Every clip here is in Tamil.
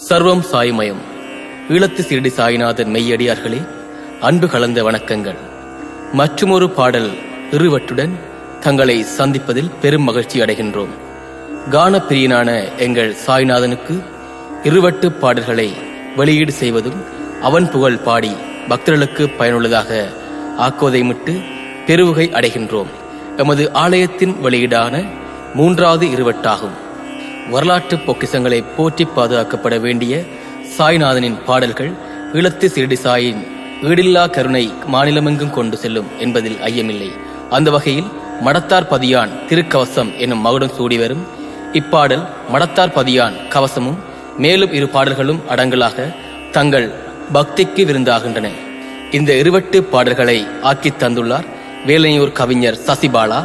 சர்வம் சாய்மயம். ஈழத்து சீரடி சாய்நாதன் மெய்யடியார்களே, அன்பு கலந்த வணக்கங்கள். மற்றுமொரு பாடல் இருவட்டுடன் தங்களை சந்திப்பதில் பெரும் மகிழ்ச்சி அடைகின்றோம். கானப்பிரியனான எங்கள் சாய்நாதனுக்கு இருவட்டு பாடல்களை வெளியீடு செய்வதும் அவன் புகழ் பாடி பக்தர்களுக்கு பயனுள்ளதாக ஆக்குவதைமிட்டு பெருவுகை அடைகின்றோம். எமது ஆலயத்தின் வெளியீடான 3வது இருவட்டாகும். வரலாற்று பொக்கிசங்களை போற்றி பாதுகாக்கப்பட வேண்டிய சாய்நாதனின் பாடல்கள் ஈழத்து சீரடி சாயின் ஈடில்லா கருணை மாநிலமெங்கும் கொண்டு செல்லும் என்பதில் ஐயமில்லை. அந்த வகையில் மடத்தார் பதியான் திருக்கவசம் என்னும் மகுடம் சூடி வரும் இப்பாடல் மடத்தார் பதியான் கவசமும் மேலும் 2 பாடல்களும் அடங்கலாக தங்கள் பக்திக்கு விருந்தாகின்றன. இந்த இருவட்டு பாடல்களை ஆக்கித் தந்துள்ளார் வேலையூர் கவிஞர் சசிபாலா.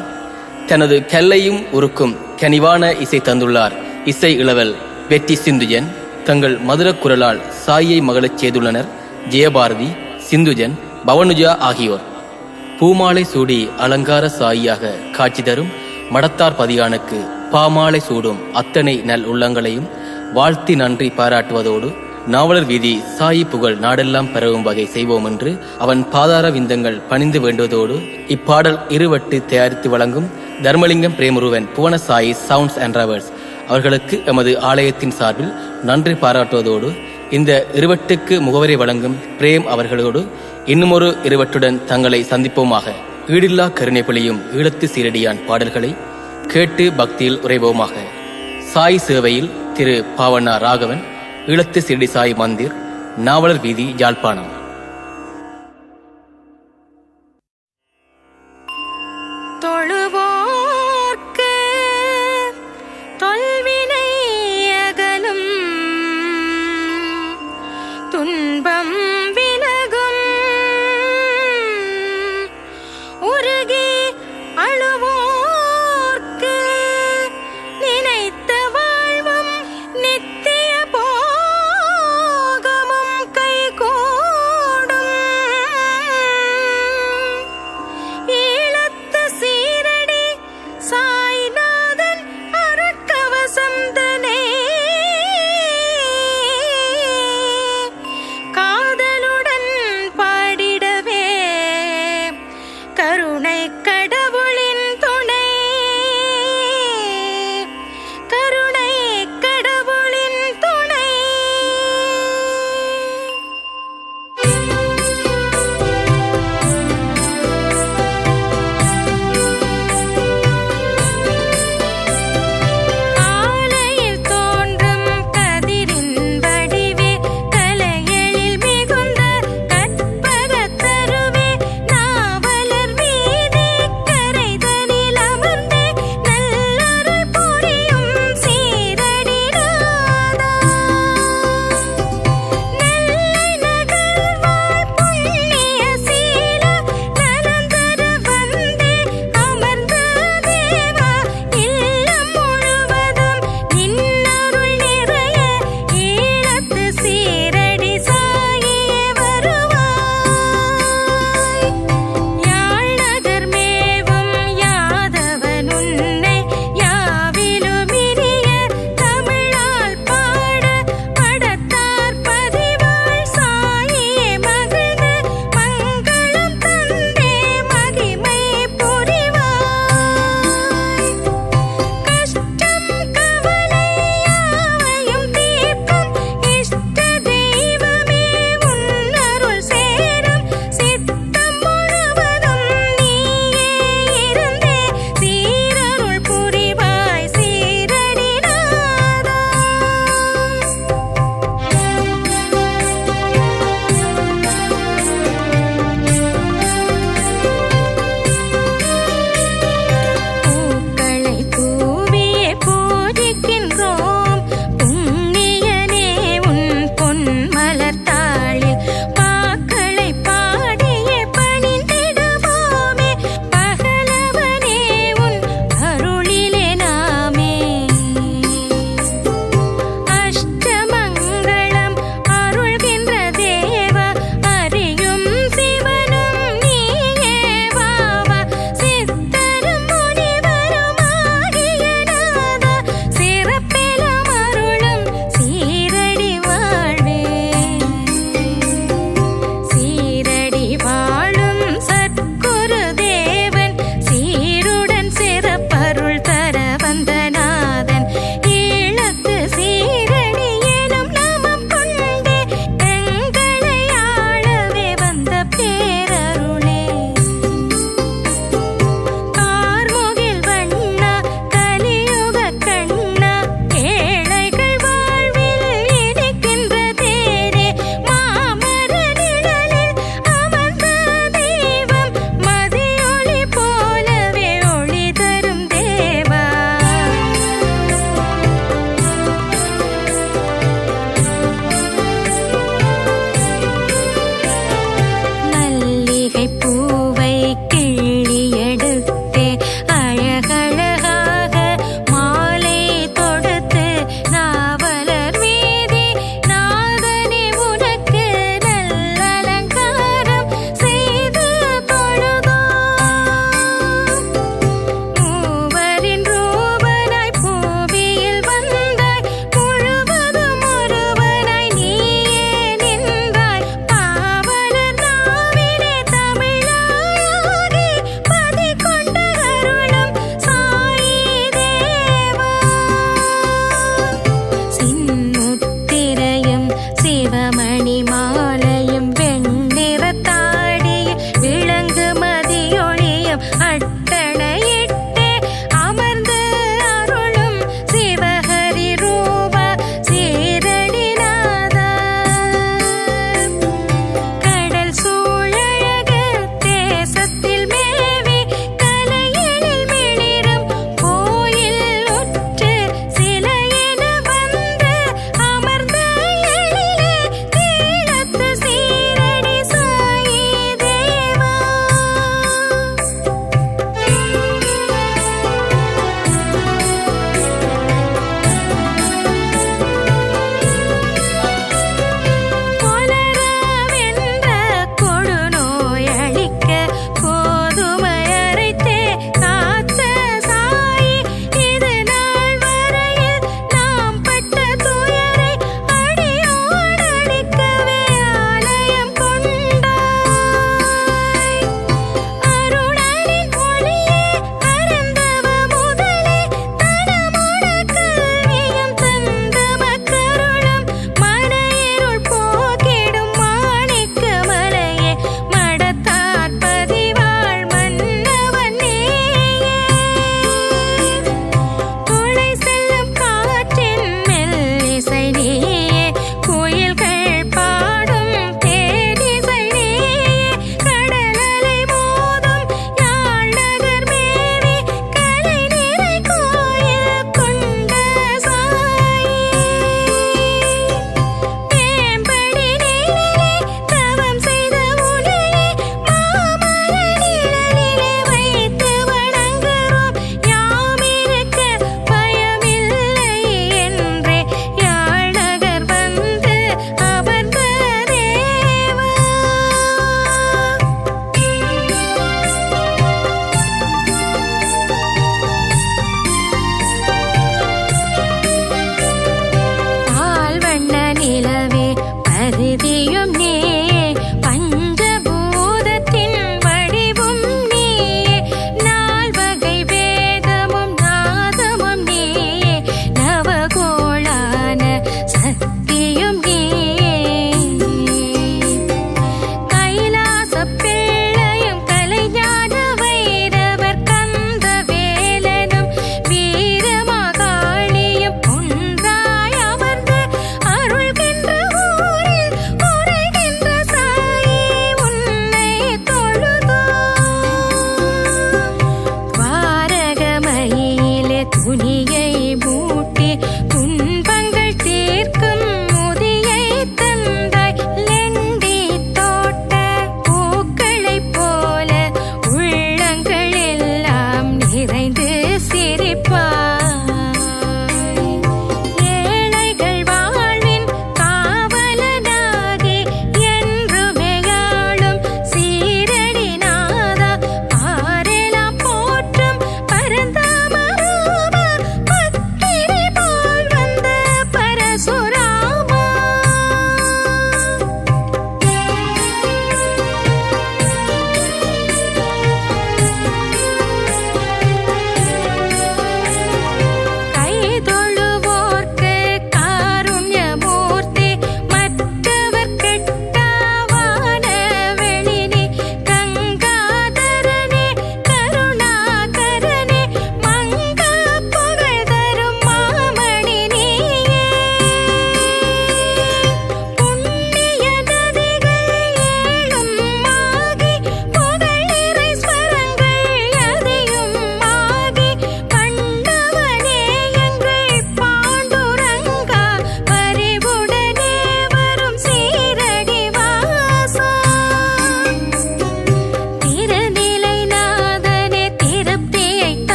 தனது கல்லையும் உருக்கும் கனிவான இசை தந்துள்ளார் இசை இளவல் வெற்றி சிந்துஜன். தங்கள் மதுர குரலால் சாயை மகளச் செய்துள்ளனர் ஜெயபாரதி, சிந்துஜன், பவனுஜா ஆகியோர். பூமாலை சூடி அலங்கார சாயியாக காட்சி தரும் மடத்தார் பதியானுக்கு பாமாலை சூடும் அத்தனை நல் உள்ளங்களையும் வாழ்த்தி நன்றி பாராட்டுவதோடு நாவலர் வீதி சாயி புகழ் நாடெல்லாம் பரவும் வகை செய்வோம் என்று அவன் பாதார விந்தங்கள் பணிந்து வேண்டுவதோடு இப்பாடல் இருவட்டு தயாரித்து வழங்கும் தர்மலிங்கம் பிரேமுருவன் புவன சாயி சவுண்ட்ஸ் அண்ட் ரவர்ஸ் அவர்களுக்கு எமது ஆலயத்தின் சார்பில் நன்றி பாராட்டுவதோடு இந்த இருவட்டுக்கு முகவரி வழங்கும் பிரேம் அவர்களோடு இன்னுமொரு இருவட்டுடன் தங்களை சந்திப்போமாக. ஈடில்லா கருணை பொழியும் ஈழத்து சீரடியான் பாடல்களை கேட்டு பக்தியில் உறைவோமாக. சாய் சேவையில் திரு பாவண்ணா ராகவன், ஈழத்து சீரடி சாய் மந்திர், நாவலர் வீதி, யாழ்ப்பாணம். தொழுவோர்க்கு தொல்வினை அகலும், துன்பம் விலகும், உருகி அழுவோர்க்கு நினைத்த வாழ்வும் நித்திய போகமும் கைகூடும்.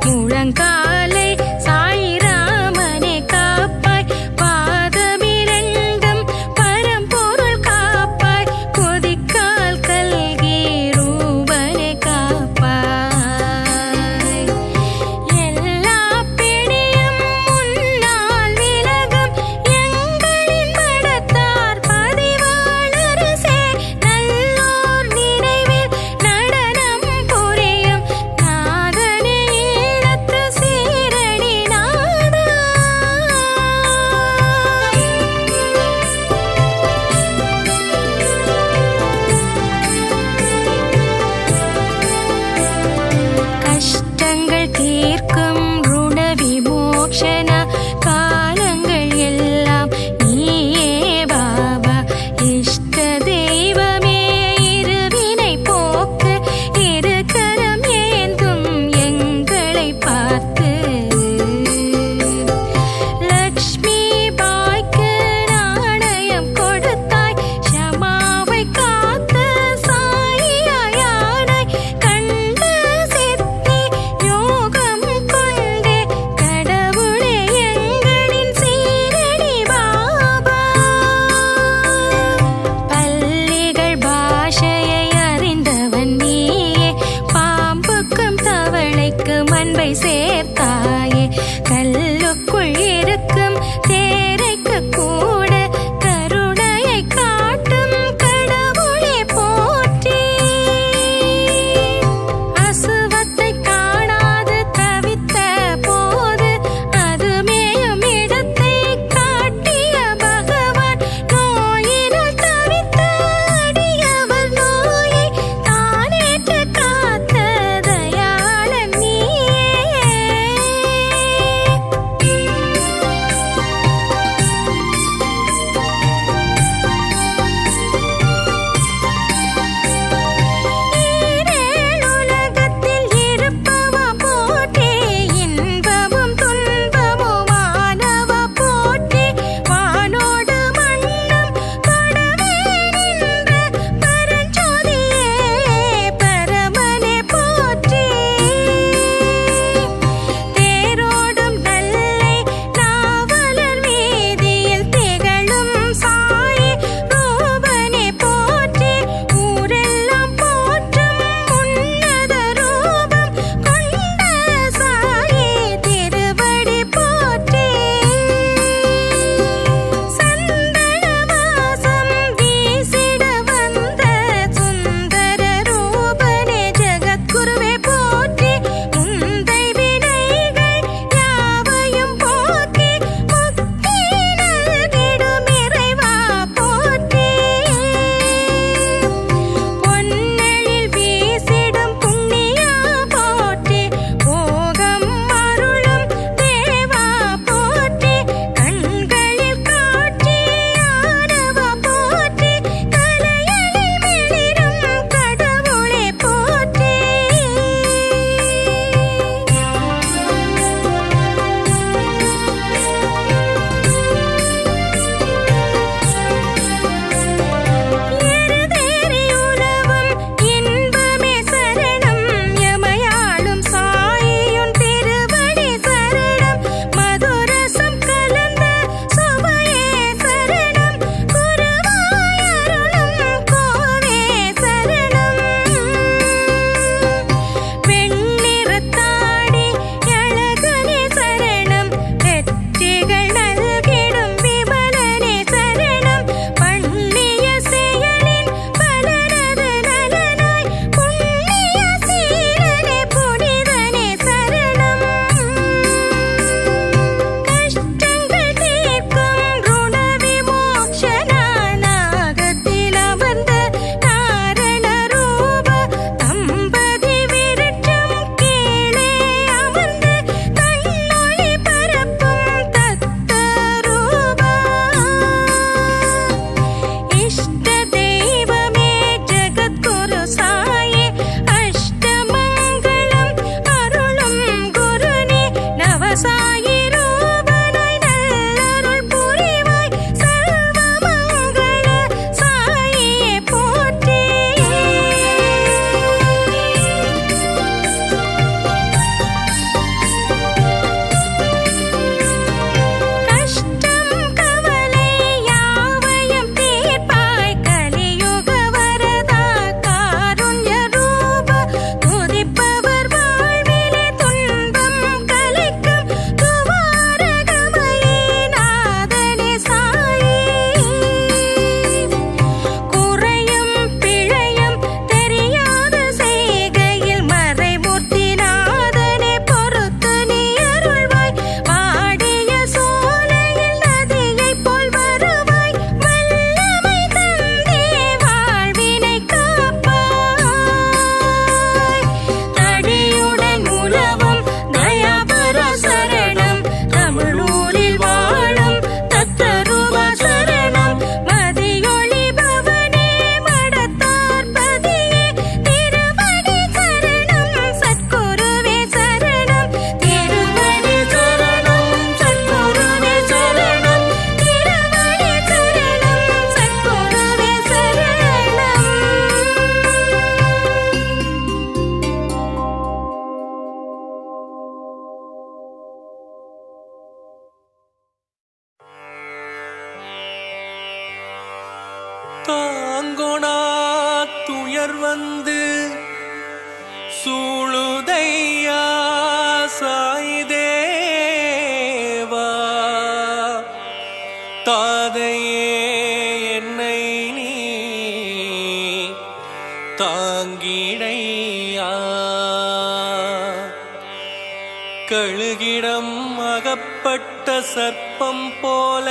முழங்காலை சாய்ராமனை காப்பாய் பாதமிரண்டும் பரம்பொருள் காப்பாய் கொதிக்கால் கல்கி ரூபனை காப்பாய் எல்லா பிடியும் முன்னால் விலகும் எங்களின் மடத்தார் பதிவாளரசே நல்லோர் நினைவில் நடனம் புரியும் நாதனே ஈழத்து சீரடி நாதா. கஷ்டங்கள் தீர்க்கும் ருண விமோக்ஷன காலங்கள் எல்லாம் நீயே பாபா இஷ்ட தெய்வமே இருவினை போக்கு இரு கரம் ஏந்தும் எங்களை பார்த்து லக்ஷ்மி பாய்க்கு நாணயம் கொடுத்தாய் ஷமாவை காத்த சாயியானாய் கண்ட சித்தி யோகம் கொண்டே கடவுளே எங்களின் சீரடி பாபா. பள்ளிகள் பாஷையை அறிந்தவன் நீயே பாம்புக்கும் தவளைக்கும் அன்பை சேர்த்தாயே கல்லுக்குள் இருக்கும் தேரைக்கு கூட கருணையை காட்டும் கடவுளே போற்றி. அசுவத்தை காணாது தவித்த போது அது மேயும் இடத்தை காட்டிய பகவான் நோயினால் தவித்த அடியவர் நோயை தானேற்று காத்த தயாளன் நீயே. தாங்கொணா துயர் வந்து சூழுதையா சாய்தேவா தாதையே என்னை நீ தாங்கிடையா கழுகிடம் அகப்பட்ட சர்ப்பம் போல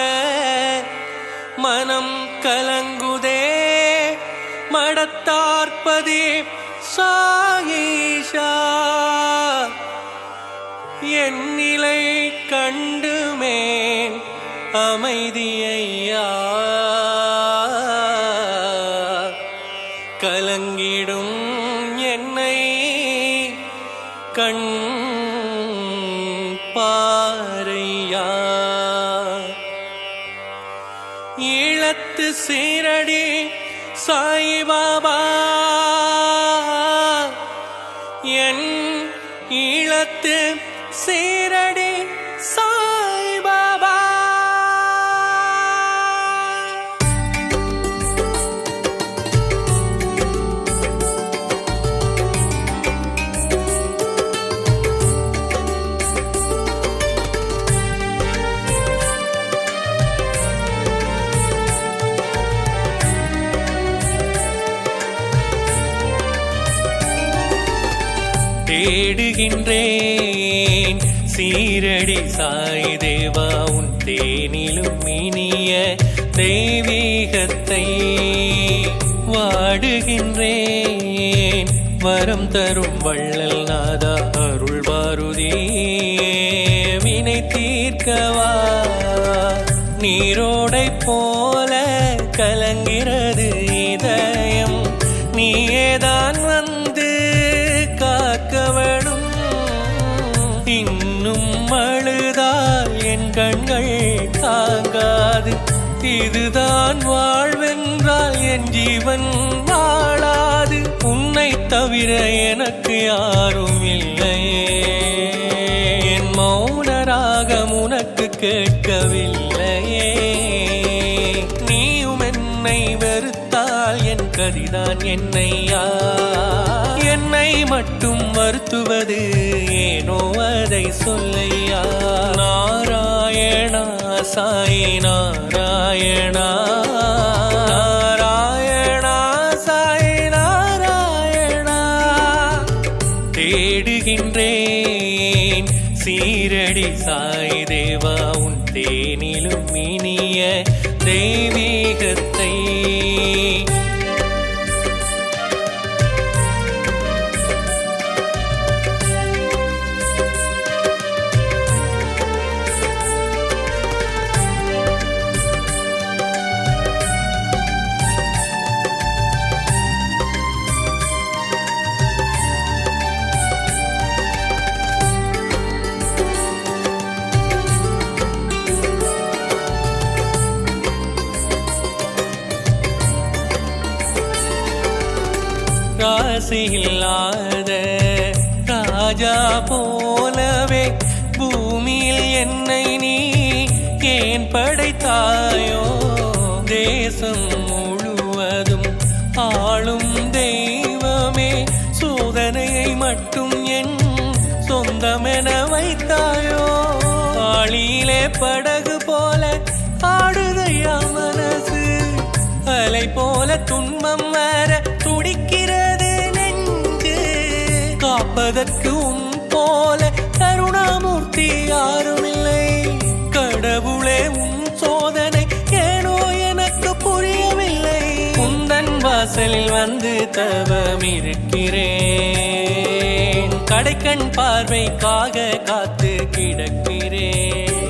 மனம் கலங்குதே மடத்தார்ப்பதே சாயீஷா என் நிலை கண்டுமேன் அமைதியையா கலங்கிடும் என்னை கண் பாரையா ஈழத்து சீரடி சாய்பாபா என் ஈழத்து சீரடி சாய்பாபா தேடுகின்றேன் சீரடி சாய் தேவா உன் தேனிலும் இனிய தெய்வீகத்தை வாடுகின்றேன் வரம் தரும் வள்ளல் நாதா அருள் வாருதியே வினை தீர்க்கவா நீரோடை போல கலங்கிறது இதயம் நீயேதான் வந்து காக்கவனும் இன்னும் அழுதால் என் கண்கள் தாங்காது இதுதான் வாழ்வென்றால் என் ஜீவன் வாழாது உன்னை தவிர எனக்கு யாரும் இல்லையே என் மௌன ராகம் உனக்கு கேட்கவில்லையே நீயும் என்னை வெறுத்தால் என் கதிதான் என்னையா என்னை மட்டும் வருத்துவது ஏனோ அதை சொல்லையா நாராயணா சாய் நாராயணா நாராயணா சாய் நாராயணா தேடுகின்றேன் சீரடி சாய் தேவா உன் தேனிலும் இனிய தெய்வீகத்தை ராசியில்லாத ராஜா போலவே பூமியில் என்னை நீ ஏன் படைத்தாயோ தேசம் முழுவதும் ஆளும் தெய்வமே சோதனையை மட்டும் என் சொந்தமென வைத்தாயோ ஆளியிலே படகு போல ஆடுதையா மனசு அலை போல துன்பம் வர துடிக்கிறது நெஞ்சு காப்பதற்கு உன் போல கருணாமூர்த்தி யாருமில்லை கடவுளே உன் சோதனை ஏனோ எனக்கு புரியவில்லை உந்தன் வாசலில் வந்து தவம் இருக்கிறேன் கடைக்கண் பார்வைக்காக காத்து கிடக்கிறேன்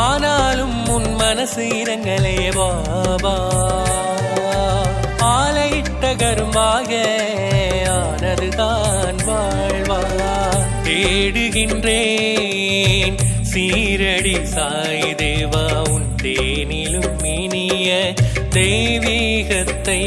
ஆனாலும் உன் மனசு இரங்கலே பாபா ஆலையிட்ட கரும்பாக ஆனதுதான் வாழ்வா தேடுகின்றேன் சீரடி சாய் தேவா உன் தேனிலும் இனிய தெய்வீகத்தை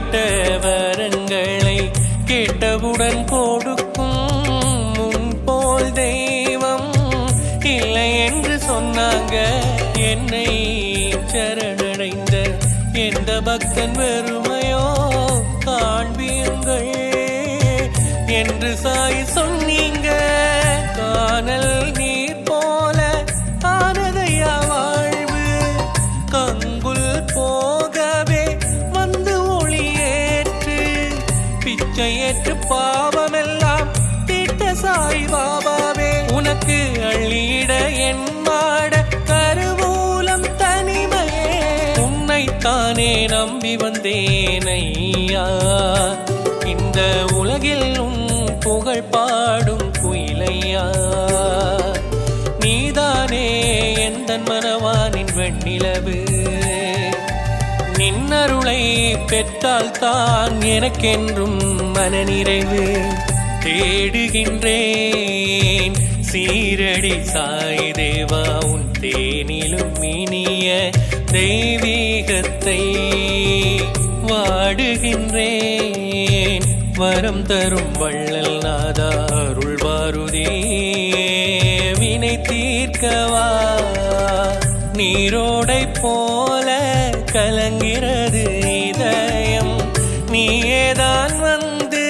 கேட்ட வரங்களை கேட்டவுடன் கொடுக்கும் முன்போல் தெய்வம் இல்லை என்று சொன்னாங்க. என்னை சரணடைந்த எந்த பக்தன் வெறுமையோ காண்பீர்கள் என்று சாய் சொன்னீங்க. காணல் நீர் போல ஆனதையா வாழ்வு, கங்குல் போகவே வந்து ஒளியேற்று, பிச்சையேற்று பாவமெல்லாம் தீட்ட சாய் பாபாவே. உனக்கு அள்ளியிட என் மாட கருவூலம் தனிமையே, உன்னைத்தானே நம்பி வந்தேன் ஐயா. இந்த உலகில் உன் புகழ் பாடும் குயிலையா, நீதானே எந்தன் மனவானின் வெண்ணிலவு. நின்னருளை பெற்றால் தான் எனக்கென்றும் மனநிறைவு. தேடுகின்றேன் சீரடி சாய் தேவா, உன் தேனிலும் இனிய தெய்வீகத்தை. வாடுகின்றேன் வரம் தரும் வள்ளல் நாதா, அருள் வாருதே வினை தீர்க்கவா. நீரோடை போல கலங்கிறது இதயம், நீயேதான் வந்து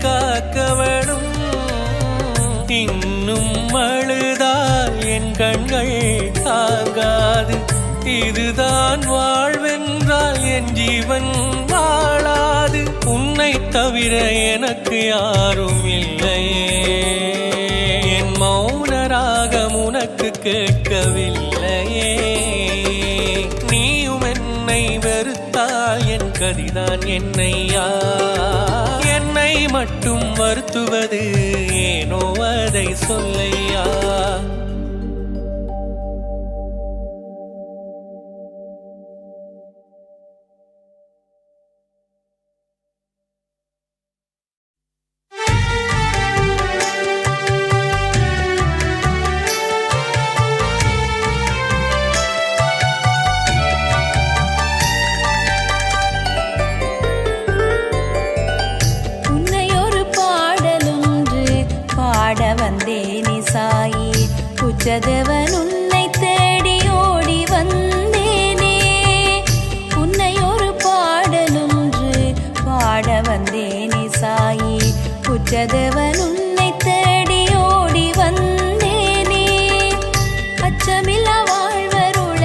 காக்கவனும். இன்னும் அழுதால் என் கண்கள் தாங்காது, இதுதான் வாழ்வென்றால் என் ஜீவன் வாழாது. உன்னை தவிர எனக்கு யாரும் இல்லையே, என் மௌன ராகம் உனக்கு கேட்கவில்லையே. நீயும் என்னை வெறுத்தால் என் கதிதான் என்னையா, என்னை மட்டும் வருத்துவது ஏனோ அதை சொல்லையா. உச்சதேவன் உன்னை தேடி ஓடி வந்தேனே, உன்னை ஒரு பாடலொன்று பாட வந்தேனே சாயி. உச்சதேவன் உன்னை தேடி ஓடி வந்தேனே, அச்சமில்லா வாழ்வருள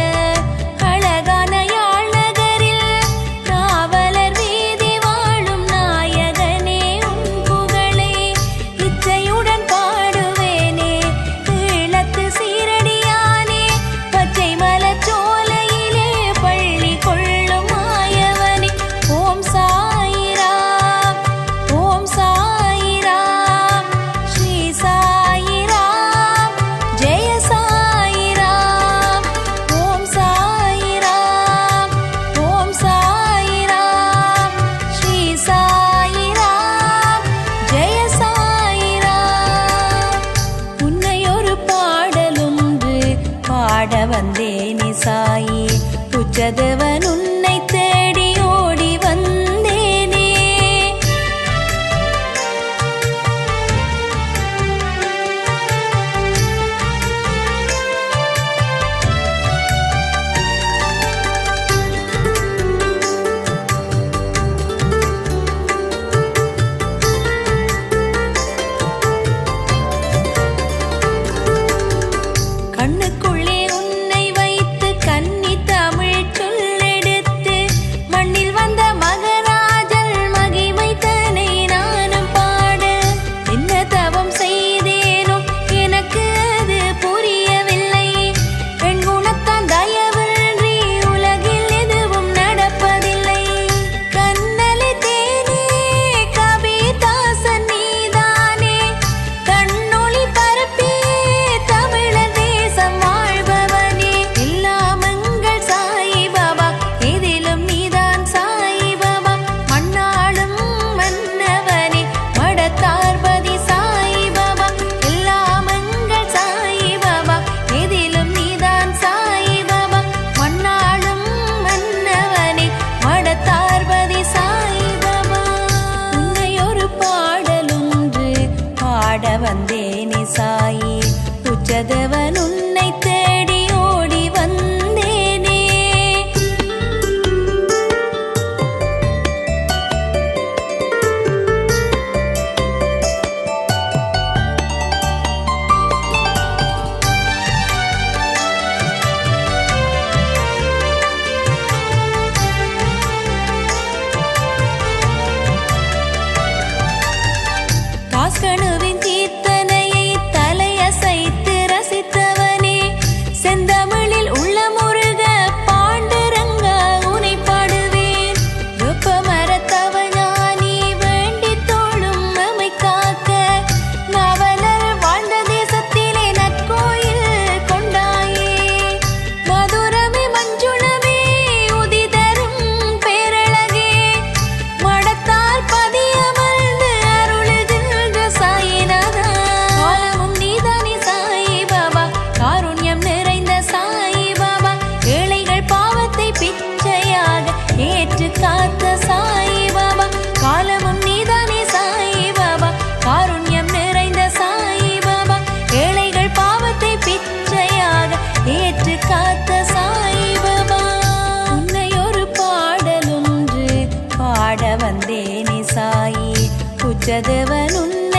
அழகான யாழ் நகரில் நாவலர் வீதி வாழும் நாயகனே, உன் புகழை இச்சையுடன் பாடுவேனே. சீரடியானே பச்சை மலச்சோலையிலே பள்ளி கொள்ளும் மாயவனே. ஓம் சாயிராம், ஓம் சாயிராம், வந்தேனே சாயி உச்சதேவன் உன்னை